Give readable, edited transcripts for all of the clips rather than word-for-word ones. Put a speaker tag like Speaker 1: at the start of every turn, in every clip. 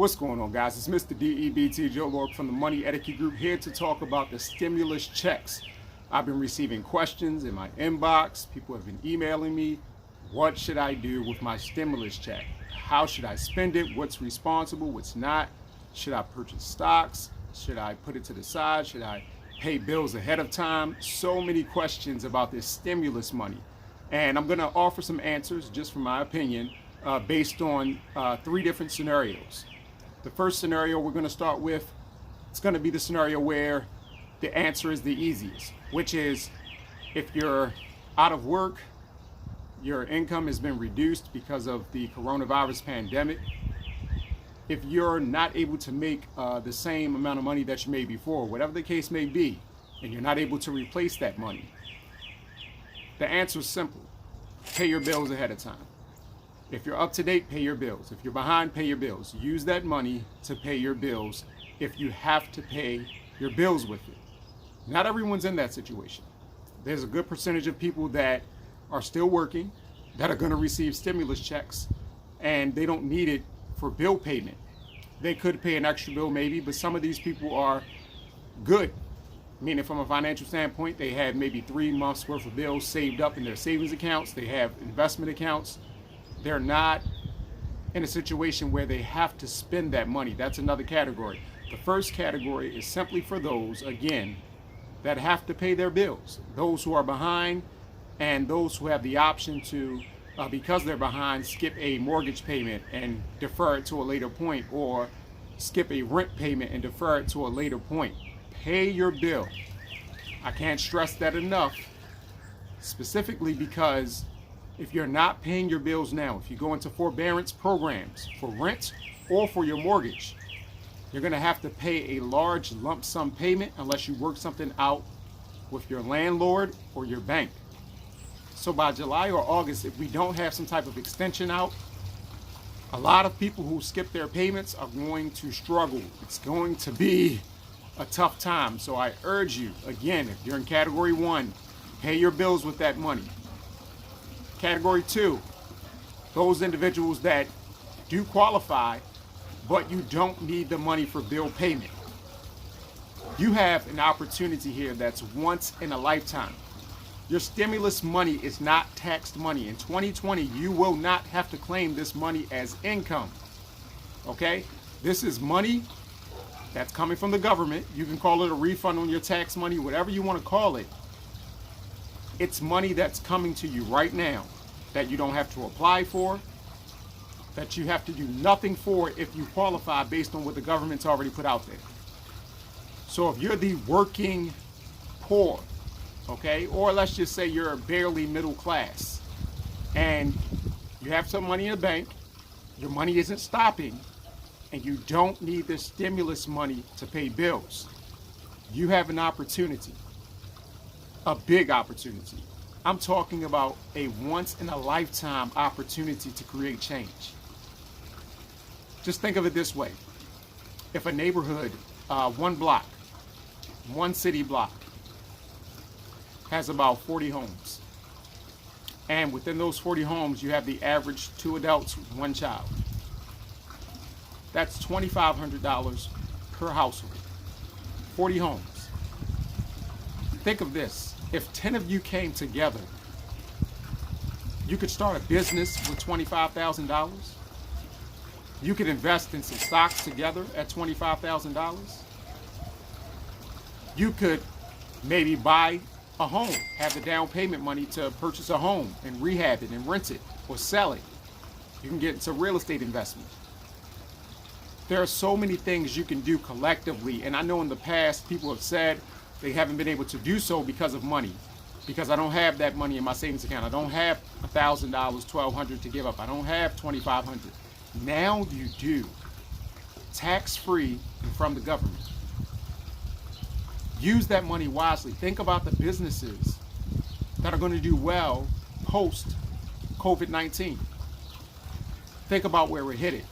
Speaker 1: What's going on, guys? It's Mr. DEBT Joe Lorick from the Money Etiquette Group, here to talk about the stimulus checks. I've been receiving questions in my inbox. People have been emailing me. What should I do with my stimulus check? How should I spend it? What's responsible? What's not? Should I purchase stocks? Should I put it to the side? Should I pay bills ahead of time? So many questions about this stimulus money. And I'm going to offer some answers, just from my opinion, based on 3 different scenarios. The first scenario we're going to start with, it's going to be the scenario where the answer is the easiest, which is if you're out of work, your income has been reduced because of the coronavirus pandemic. If you're not able to make the same amount of money that you made before, whatever the case may be, and you're not able to replace that money, the answer is simple. Pay your bills ahead of time. If you're up to date, pay your bills. If you're behind, pay your bills. Use that money to pay your bills if you have to pay your bills with it. Not everyone's in that situation. There's a good percentage of people that are still working, that are going to receive stimulus checks, and they don't need it for bill payment. They could pay an extra bill maybe, but some of these people are good. Meaning from a financial standpoint, they have maybe 3 months worth of bills saved up in their savings accounts. They have investment accounts. They're not in a situation where they have to spend that money. That's another category. The first category is simply for those, again, that have to pay their bills. Those who are behind and those who have the option to, because they're behind, skip a mortgage payment and defer it to a later point, or skip a rent payment and defer it to a later point. Pay your bill. I can't stress that enough, specifically because if you're not paying your bills now, if you go into forbearance programs for rent or for your mortgage, you're going to have to pay a large lump sum payment unless you work something out with your landlord or your bank. So by July or August, if we don't have some type of extension out, a lot of people who skip their payments are going to struggle. It's going to be a tough time. So I urge you, again, if you're in category 1, pay your bills with that money. Category 2, those individuals that do qualify, but you don't need the money for bill payment. You have an opportunity here that's once in a lifetime. Your stimulus money is not taxed money. In 2020, you will not have to claim this money as income. Okay? This is money that's coming from the government. You can call it a refund on your tax money, whatever you want to call it. It's money that's coming to you right now that you don't have to apply for, that you have to do nothing for if you qualify based on what the government's already put out there. So if you're the working poor, okay, or let's just say you're barely middle class and you have some money in the bank, your money isn't stopping, and you don't need the stimulus money to pay bills, you have an opportunity. A big opportunity. I'm talking about a once in a lifetime opportunity to create change. Just think of it this way. If a neighborhood, one block, one city block, has about 40 homes, and within those 40 homes you have the average 2 adults, 1 child, that's $2,500 per household. 40 homes. Think of this. If 10 of you came together, you could start a business with $25,000. You could invest in some stocks together at $25,000. You could maybe buy a home, have the down payment money to purchase a home and rehab it and rent it or sell it. You can get into real estate investment. There are so many things you can do collectively, and I know in the past people have said they haven't been able to do so because of money, because I don't have that money in my savings account. I don't have $1,000, $1,200 to give up. I don't have $2,500. Now you do, tax-free and from the government. Use that money wisely. Think about the businesses that are going to do well post-COVID-19. Think about where we're headed.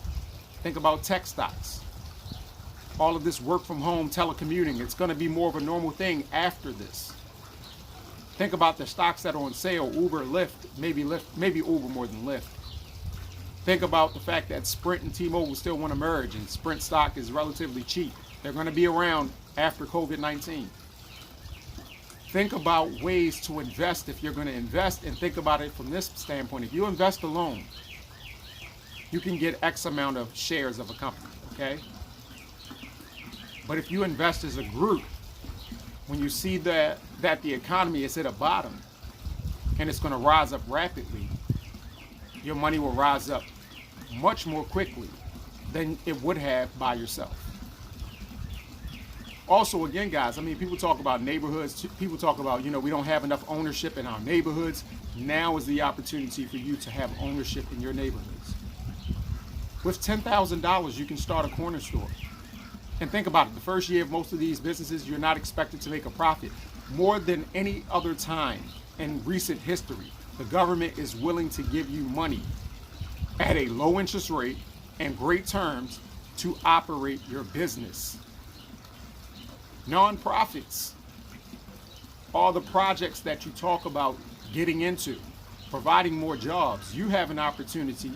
Speaker 1: Think about tech stocks. All of this work from home, telecommuting, it's going to be more of a normal thing after this. Think about the stocks that are on sale, Uber, Lyft, maybe Uber more than Lyft. Think about the fact that Sprint and T-Mobile still want to merge, and Sprint stock is relatively cheap. They're going to be around after COVID-19. Think about ways to invest if you're going to invest, and think about it from this standpoint. If you invest alone, you can get X amount of shares of a company, okay? But if you invest as a group, when you see that the economy is at a bottom and it's going to rise up rapidly, your money will rise up much more quickly than it would have by yourself. Also, again, guys, I mean, people talk about neighborhoods. People talk about, we don't have enough ownership in our neighborhoods. Now is the opportunity for you to have ownership in your neighborhoods. With $10,000, you can start a corner store. And think about it. The first year of most of these businesses, you're not expected to make a profit. More than any other time in recent history, the government is willing to give you money at a low interest rate and great terms to operate your business. Nonprofits, all the projects that you talk about getting into, providing more jobs, you have an opportunity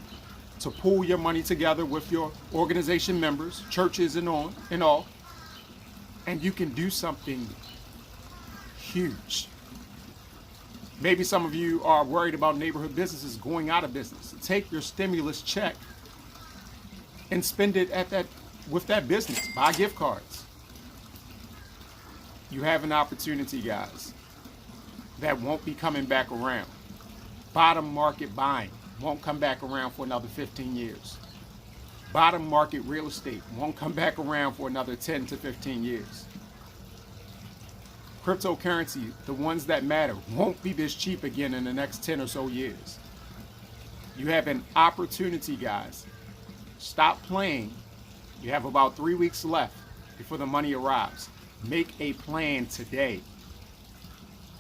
Speaker 1: to pool your money together with your organization members, churches and all, and you can do something huge. Maybe some of you are worried about neighborhood businesses going out of business. Take your stimulus check and spend it with that business. Buy gift cards. You have an opportunity, guys, that won't be coming back around. Bottom market buying won't come back around for another 15 years. Bottom market real estate won't come back around for another 10 to 15 years. Cryptocurrency, the ones that matter, won't be this cheap again in the next 10 or so years. You have an opportunity, guys. Stop playing. You have about 3 weeks left before the money arrives. Make a plan today.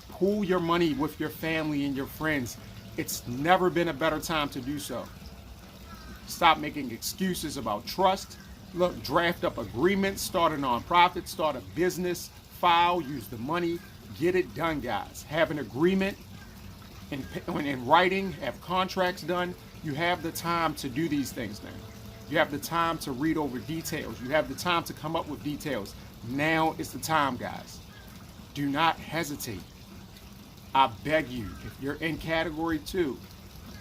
Speaker 1: Pool your money with your family and your friends. It's never been a better time to do so. Stop making excuses about trust. Look, draft up agreements, start a nonprofit, start a business, file, use the money, get it done, guys. Have an agreement in writing, have contracts done. You have the time to do these things now. You have the time to read over details. You have the time to come up with details. Now is the time, guys. Do not hesitate. I beg you, if you're in category 2,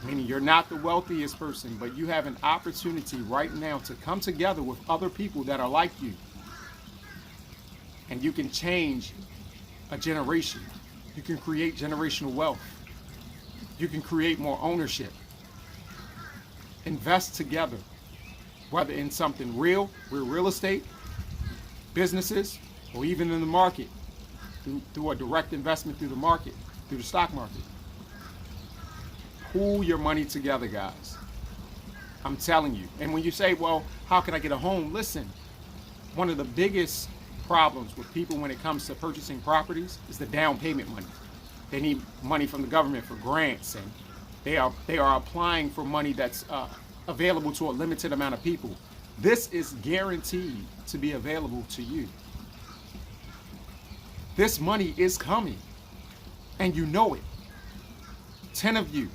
Speaker 1: meaning you're not the wealthiest person, but you have an opportunity right now to come together with other people that are like you, and you can change a generation. You can create generational wealth. You can create more ownership. Invest together, whether in something real estate, businesses, or even in the market, through a direct investment through the market, through the stock market. Pool your money together, guys. I'm telling you. And when you say, well, how can I get a home? Listen, one of the biggest problems with people when it comes to purchasing properties is the down payment money. They need money from the government for grants, and they are applying for money that's available to a limited amount of people. This is guaranteed to be available to you. This money is coming, and you know it. 10 of you,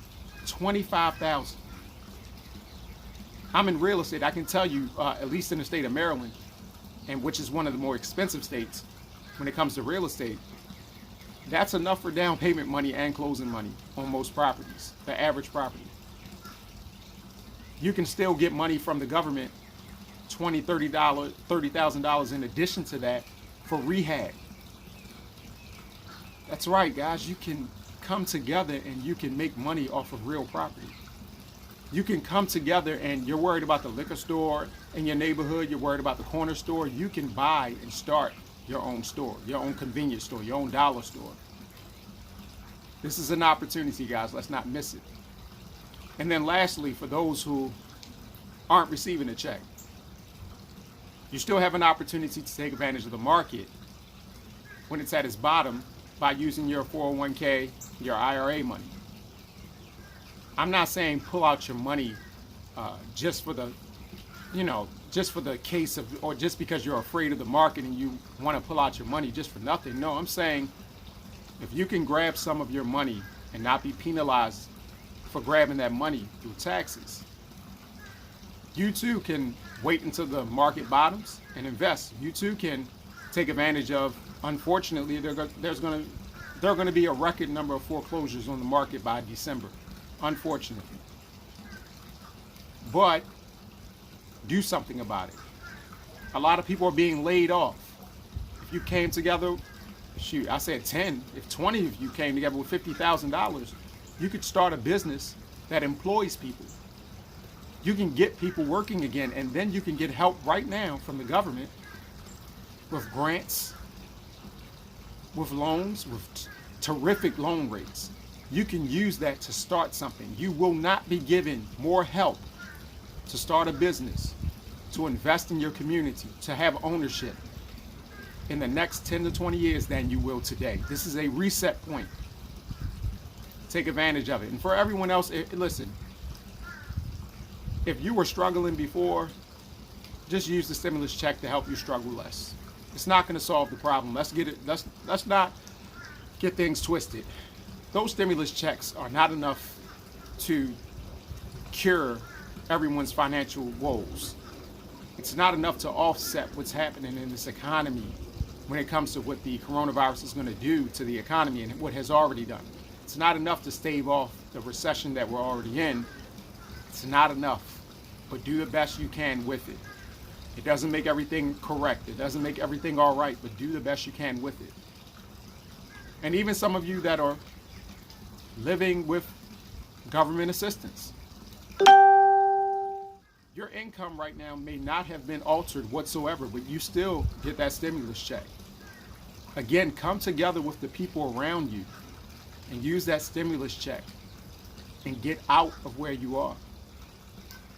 Speaker 1: 25,000. I'm in real estate. I can tell you, at least in the state of Maryland, and which is one of the more expensive states when it comes to real estate, that's enough for down payment money and closing money on most properties, the average property. You can still get money from the government, $20,000, $30,000 in addition to that for rehab. That's right, guys. You can come together and you can make money off of real property. You can come together, and you're worried about the liquor store in your neighborhood, you're worried about the corner store. You can buy and start your own store, your own convenience store, your own dollar store. This is an opportunity, guys. Let's not miss it. And then lastly, for those who aren't receiving a check, you still have an opportunity to take advantage of the market when it's at its bottom by using your 401k, your IRA money. I'm not saying pull out your money just for the case of, or just because you're afraid of the market and you want to pull out your money just for nothing. No, I'm saying if you can grab some of your money and not be penalized for grabbing that money through taxes, You too can wait until the market bottoms and invest. You too can take advantage of, unfortunately, there's going to be a record number of foreclosures on the market by December, unfortunately. But do something about it. A lot of people are being laid off. If you came together, shoot, I said 10, if 20 of you came together with $50,000, you could start a business that employs people. You can get people working again, and then you can get help right now from the government with grants, with loans, with terrific loan rates. You can use that to start something. You will not be given more help to start a business, to invest in your community, to have ownership in the next 10 to 20 years than you will today. This is a reset point. Take advantage of it. And for everyone else, listen, if you were struggling before, just use the stimulus check to help you struggle less. It's not going to solve the problem. Let's not get things twisted. Those stimulus checks are not enough to cure everyone's financial woes. It's not enough to offset what's happening in this economy when it comes to what the coronavirus is going to do to the economy and what has already done. It's not enough to stave off the recession that we're already in. It's not enough, but do the best you can with it. It doesn't make everything correct. It doesn't make everything all right, but do the best you can with it. And even some of you that are living with government assistance, your income right now may not have been altered whatsoever, but you still get that stimulus check. Again, come together with the people around you and use that stimulus check and get out of where you are.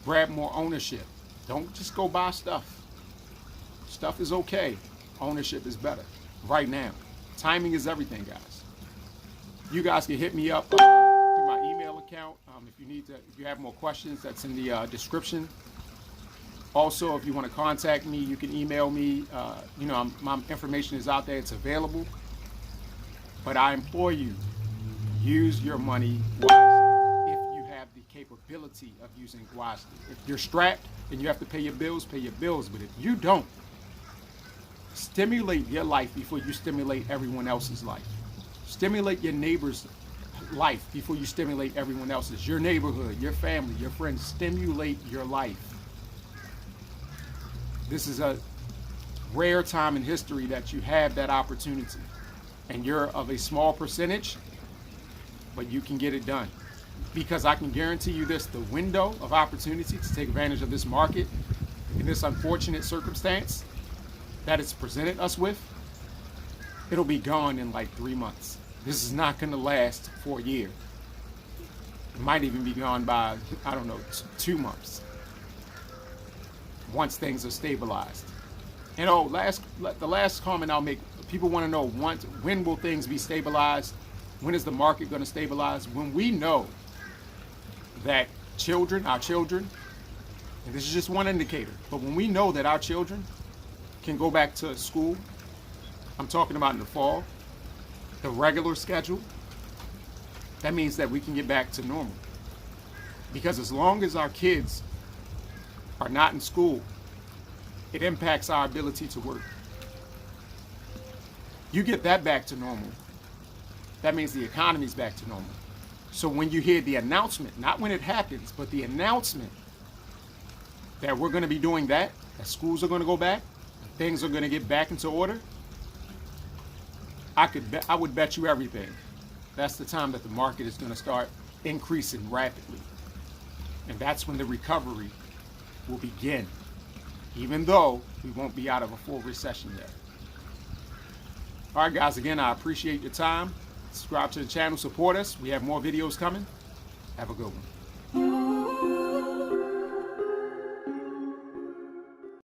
Speaker 1: Grab more ownership. Don't just go buy stuff. Stuff is okay. Ownership is better right now. Timing is everything, guys. You guys can hit me up through my email account. If you have more questions, that's in the description. Also, if you want to contact me, you can email me. My information is out there. It's available. But I implore you, use your money wisely if you have the capability of using it wisely. If you're strapped and you have to pay your bills, pay your bills. But if you don't, stimulate your life before you stimulate everyone else's life. Stimulate your neighbor's life before you stimulate everyone else's. Your neighborhood, your family, your friends. Stimulate your life. This is a rare time in history that you have that opportunity. And you're of a small percentage, but you can get it done. Because I can guarantee you this, the window of opportunity to take advantage of this market in this unfortunate circumstance that it's presented us with, it'll be gone in like 3 months. This is not going to last for a year. It might even be gone by, 2 months. Once things are stabilized. And the last comment I'll make, people want to know when will things be stabilized? When is the market going to stabilize? When we know that our children, and this is just one indicator, but when we know that our children can go back to school, I'm talking about in the fall, the regular schedule, that means that we can get back to normal. Because as long as our kids are not in school, it impacts our ability to work. You get that back to normal, that means the economy's back to normal. So when you hear the announcement, not when it happens, but the announcement that we're going to be doing that schools are going to go back, things are going to get back into order, I would bet you everything. That's the time that the market is going to start increasing rapidly. And that's when the recovery will begin, even though we won't be out of a full recession yet. All right, guys, again, I appreciate your time. Subscribe to the channel, support us. We have more videos coming. Have a good one.